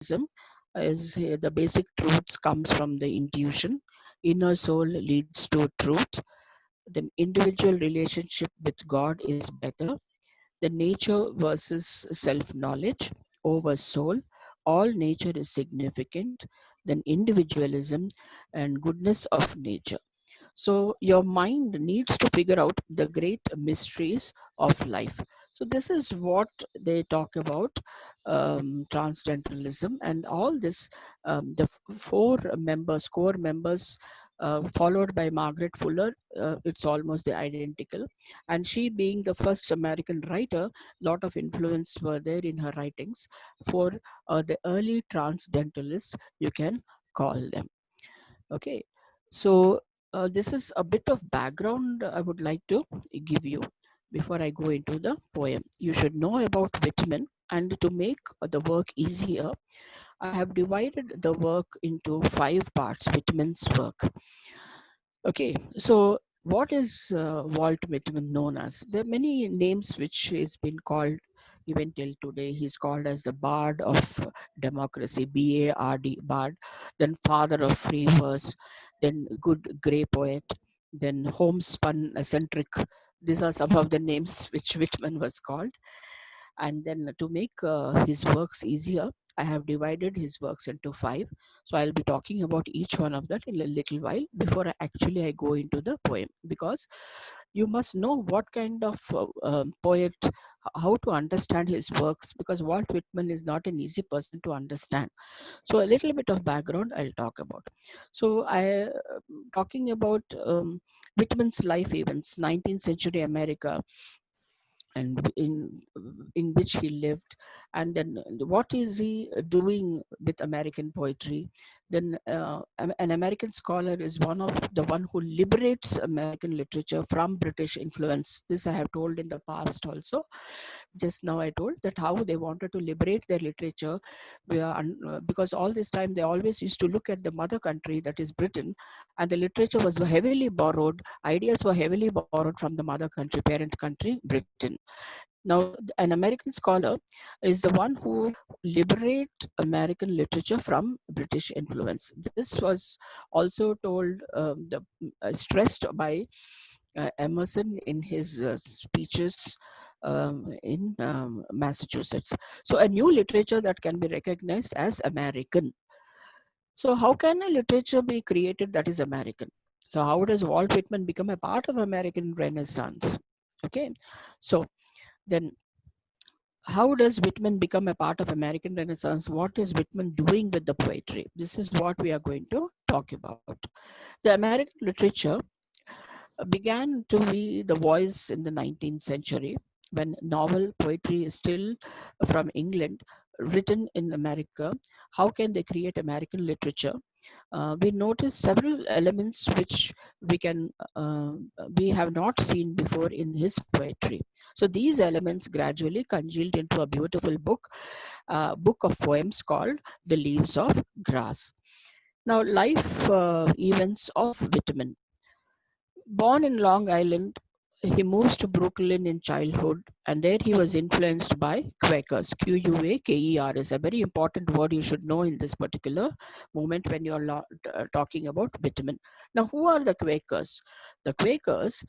is the basic truths comes from the intuition. Inner soul leads to truth. The individual relationship with God is better. The nature versus self knowledge over soul. All nature is significant. Then individualism and goodness of nature. So your mind needs to figure out the great mysteries of life. So this is what they talk about, transcendentalism, and all this. The four members, core members, followed by Margaret Fuller. It's almost the identical, and she being the first American writer, lot of influence were there in her writings for the early transcendentalists. You can call them. Okay, so this is a bit of background I would like to give you before I go into the poem. You should know about Whitman, and to make the work easier, I have divided the work into 5 parts, Whitman's work. Okay, so what is Walt Whitman known as? There are many names which he's been called even till today. He's called as the Bard of Democracy, B-A-R-D, Bard, then Father of Free Verse, then Good Grey Poet, then Homespun Eccentric. These are some of the names which Whitman was called. And then to make his works easier, I have divided his works into 5. So I'll be talking about each one of that in a little while before I go into the poem, because you must know what kind of poet, how to understand his works, because Walt Whitman is not an easy person to understand. So a little bit of background I'll talk about. So talking about Whitman's life events, 19th century America, and in which he lived, and then what is he doing with American poetry. Then an American scholar is one who liberates American literature from British influence. This I have told in the past also. Just now I told that how they wanted to liberate their literature, because all this time they always used to look at the mother country, that is Britain, and the literature was heavily borrowed, ideas were heavily borrowed from the mother country, parent country, Britain. Now, an American scholar is the one who liberate American literature from British influence. This was also told, stressed by Emerson in his speeches in Massachusetts. So, a new literature that can be recognized as American. So, how can a literature be created that is American? So, how does Walt Whitman become a part of American Renaissance? Okay, so then how does Whitman become a part of American Renaissance? What is Whitman doing with the poetry? This is what we are going to talk about. The American literature began to be the voice in the 19th century, when novel poetry is still from England, written in America. How can they create American literature? We notice several elements which we can we have not seen before in his poetry. So these elements gradually congealed into a beautiful book of poems called The Leaves of Grass. Now, life events of Whitman. Born in Long Island, he moves to Brooklyn in childhood, and there he was influenced by Quakers. Quakers, a very important word you should know in this particular moment when you're talking about Whitman. Now, who are the Quakers? The Quakers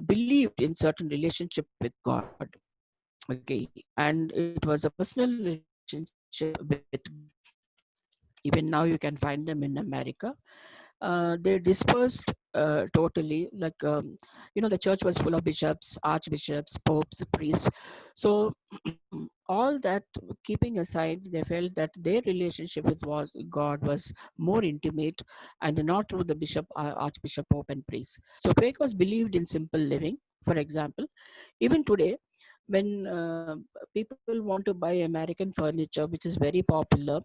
believed in certain relationship with God. Okay, and it was a personal relationship with. Even now, you can find them in America. They dispersed totally, like the church was full of bishops, archbishops, popes, priests. So all that keeping aside, they felt that their relationship with God was more intimate, and not through the bishop, archbishop, pope, and priest. So Quakers believed in simple living. For example, even today, when people want to buy American furniture, which is very popular,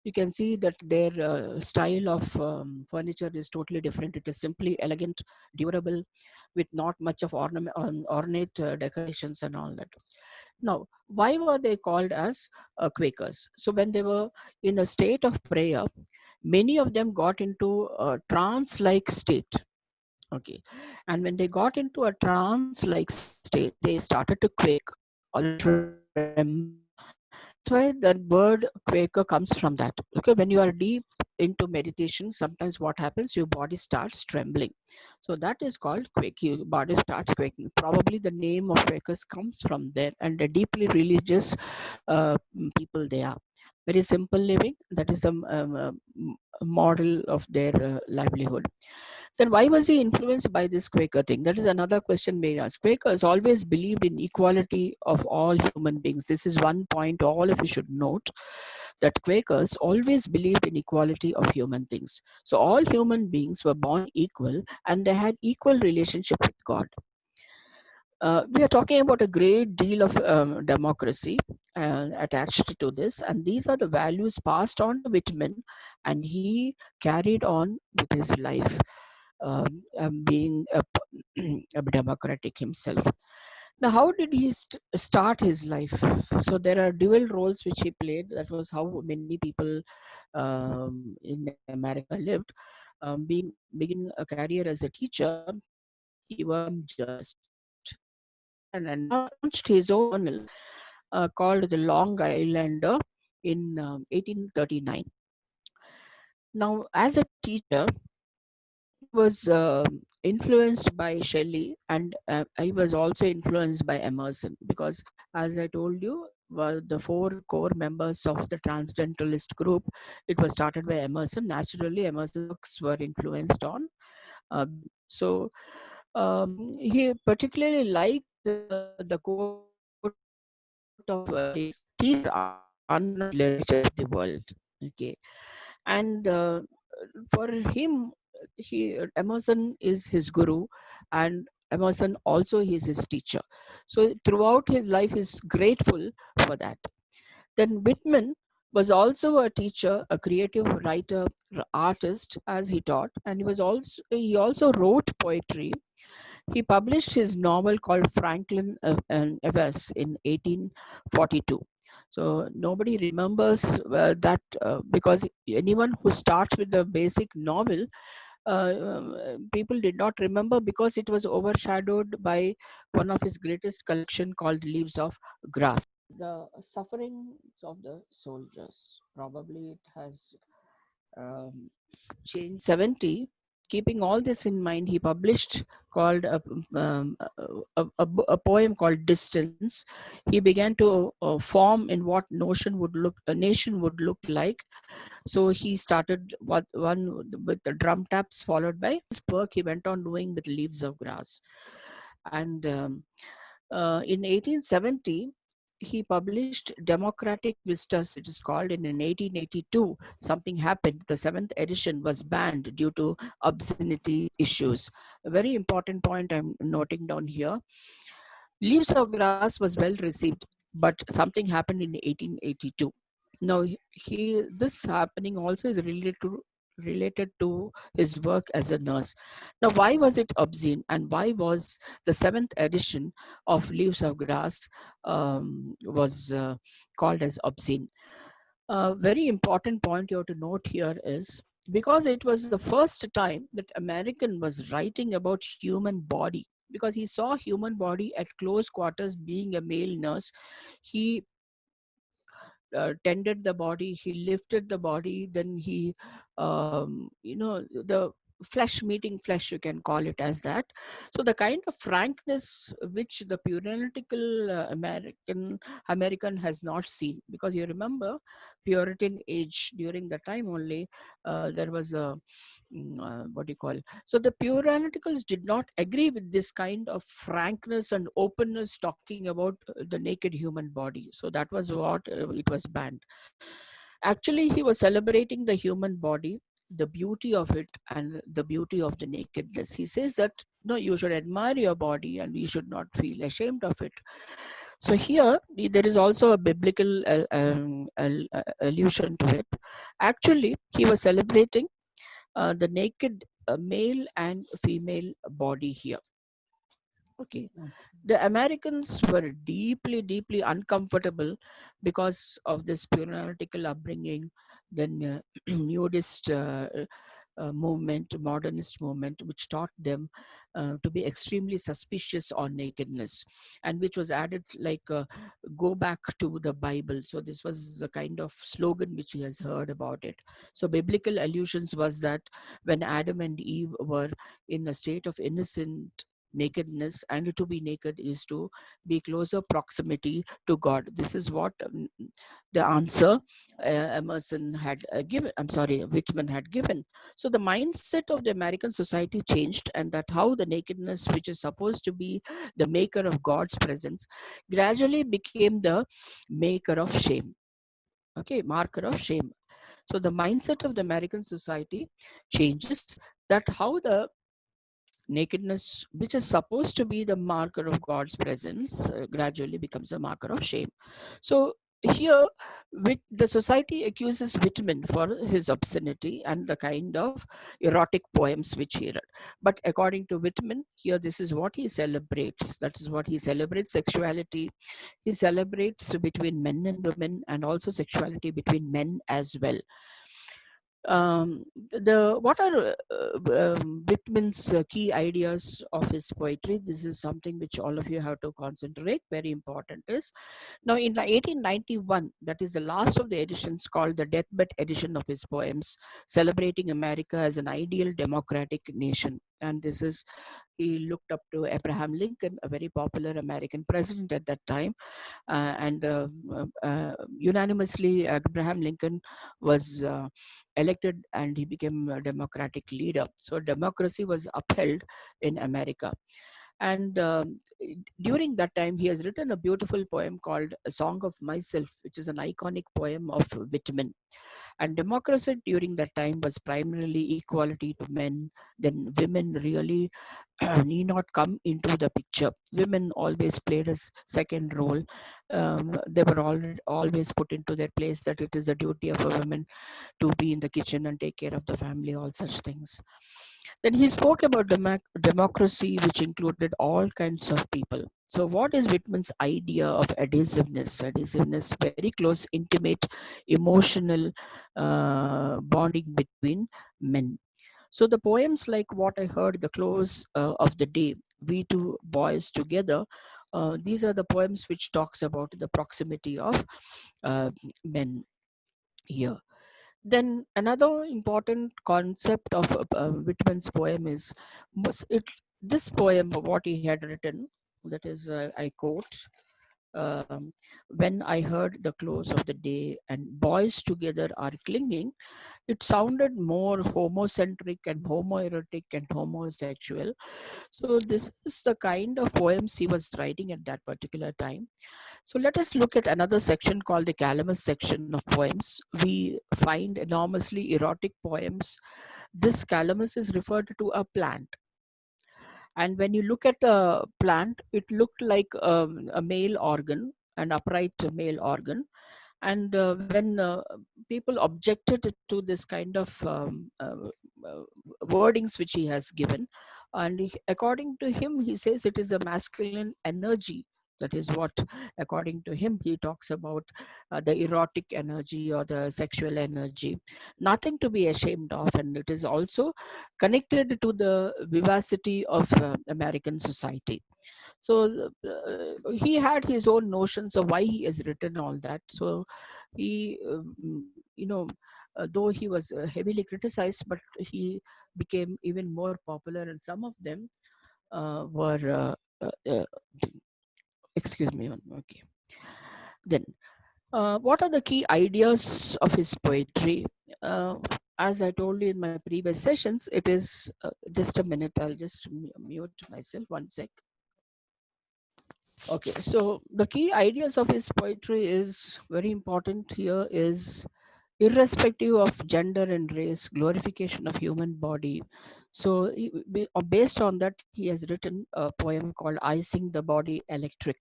you can see that their style of furniture is totally different. It is simply elegant, durable, with not much of ornate decorations and all that. Now, why were they called as Quakers? So when they were in a state of prayer, many of them got into a trance-like state. Okay, and when they got into a trance-like state, they started to quake or tremble. why the word Quaker comes from that. Okay, when you are deep into meditation, sometimes what happens, your body starts trembling. So that is called quake. Your body starts quaking. Probably the name of Quakers comes from there, and the deeply religious people they are. Very simple living. That is the model of their livelihood. Then why was he influenced by this Quaker thing? That is another question being asked. Quakers always believed in equality of all human beings. This is one point all of you should note, that Quakers always believed in equality of human beings. So all human beings were born equal and they had equal relationship with God. We are talking about a great deal of democracy attached to this, and these are the values passed on to Whitman, and he carried on with his life, being a democratic himself. Now, how did he start his life? So there are dual roles which he played. That was how many people in America lived. Begin a career as a teacher, he became journalist and launched his own journal called the Long Islander in 1839. Now, as a teacher, he was influenced by Shelley, and he was also influenced by Emerson, because, as I told you, the four core members of the Transcendentalist group, it was started by Emerson. Naturally, Emerson's books were influenced on them. So he particularly liked the quote of Shakespeare, teachers are unknown literature of the world. Okay, and for him, Emerson is his guru, and Emerson also is his teacher. So throughout his life, is grateful for that. Then Whitman was also a teacher, a creative writer, artist, as he taught, and he also wrote poetry. He published his novel called Franklin and Evers in 1842. So nobody remembers that, because anyone who starts with the basic novel, people did not remember, because it was overshadowed by one of his greatest collection called Leaves of Grass. The sufferings of the soldiers. Probably it has um, changed 70. Keeping all this in mind, he published called a poem called Distance. He began to form in what a nation would look like. So he started one with the drum taps, followed by his work he went on doing with Leaves of Grass. And in 1870, he published Democratic Vistas, it is called, and in 1882, something happened. The seventh edition was banned due to obscenity issues. A very important point I'm noting down here. Leaves of Grass was well received, but something happened in 1882. Now, this happening also is related to his work as a nurse. Now, why was it obscene, and why was the seventh edition of Leaves of Grass was called as obscene? A very important point you have to note here is, because it was the first time that American was writing about human body, because he saw human body at close quarters. Being a male nurse, he tended the body, he lifted the body, then he, the flesh meeting flesh, you can call it as that. So the kind of frankness which the puritanical American has not seen, because you remember Puritan age, during the time only, there was a what do you call, so the Puritanicals did not agree with this kind of frankness and openness, talking about the naked human body. So that was what it was banned. Actually, he was celebrating the human body, the beauty of it, and the beauty of the nakedness. He says that no, you should admire your body and you should not feel ashamed of it. So here there is also a biblical allusion to it. Actually, he was celebrating the naked male and female body here. Okay, the Americans were deeply, deeply uncomfortable because of this puritanical upbringing, then nudist movement, modernist movement, which taught them to be extremely suspicious on nakedness, and which was added like go back to the Bible. So this was the kind of slogan which he has heard about it. So biblical allusions was that when Adam and Eve were in a state of innocent nakedness, and to be naked is to be closer proximity to God. This is what the answer Emerson had given. I'm sorry, Whitman had given. So the mindset of the American society changed, and that how the nakedness, which is supposed to be the maker of God's presence, gradually became the maker of shame. Okay, marker of shame. So the mindset of the American society changes, that how the nakedness, which is supposed to be the marker of God's presence, gradually becomes a marker of shame. So here, the society accuses Whitman for his obscenity and the kind of erotic poems which he read. But according to Whitman, here this is what he celebrates. That is what he celebrates: sexuality. He celebrates between men and women, and also sexuality between men as well. The What are Whitman's key ideas of his poetry? This is something which all of you have to concentrate. Very important is, now in the 1891, that is the last of the editions, called the deathbed edition of his poems, celebrating America as an ideal democratic nation. And this is, he looked up to Abraham Lincoln, a very popular American president at that time, and unanimously Abraham Lincoln was elected, and he became a democratic leader. So democracy was upheld in America. And during that time, he has written a beautiful poem called A Song of Myself, which is an iconic poem of Whitman. And democracy during that time was primarily equality to men. Then women really need not come into the picture. Women always played a second role. They were always put into their place, that it is the duty of a woman to be in the kitchen and take care of the family, all such things. Then he spoke about democracy, which included all kinds of people. So, what is Whitman's idea of adhesiveness? Adhesiveness, very close, intimate, emotional bonding between men. So, the poems like What I Heard, The Close of the Day, We Two Boys Together, these are the poems which talks about the proximity of men here. Then another important concept of Whitman's poem is it. This poem, what he had written, that is, I quote, um, when I heard the close of the day and boys together are clinging, it sounded more homocentric and homoerotic and homosexual. So this is the kind of poems he was writing at that particular time. So let us look at another section called the Calamus section of poems. We find enormously erotic poems. This calamus is referred to a plant. And when you look at the plant, it looked like a male organ, an upright male organ. And when people objected to this kind of uh, wordings which he has given, and according to him, he says it is a masculine energy. That is what, according to him, he talks about the erotic energy or the sexual energy. Nothing to be ashamed of, and it is also connected to the vivacity of American society. So he had his own notions of why he has written all that. So he, though he was heavily criticized, but he became even more popular, and some of them were. Excuse me. Okay. Then, what are the key ideas of his poetry? As I told you in my previous sessions, it is just a minute. I'll just mute myself 1 sec. Okay, so the key ideas of his poetry is very important here is irrespective of gender and race, glorification of human body. So based on that, he has written a poem called I Sing the Body Electric.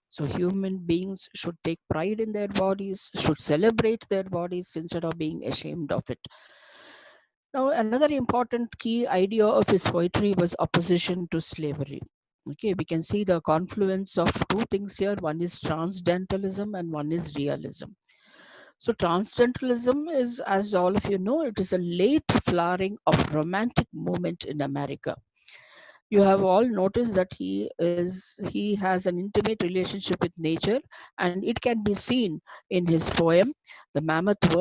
So human beings should take pride in their bodies, should celebrate their bodies instead of being ashamed of it. Now, another important key idea of his poetry was opposition to slavery. Okay, we can see the confluence of two things here. One is transcendentalism and one is realism. So transcendentalism is, as all of you know, it is a late flowering of romantic movement in America. You have all noticed that he has an intimate relationship with nature, and it can be seen in his poem, The Mammoth Work,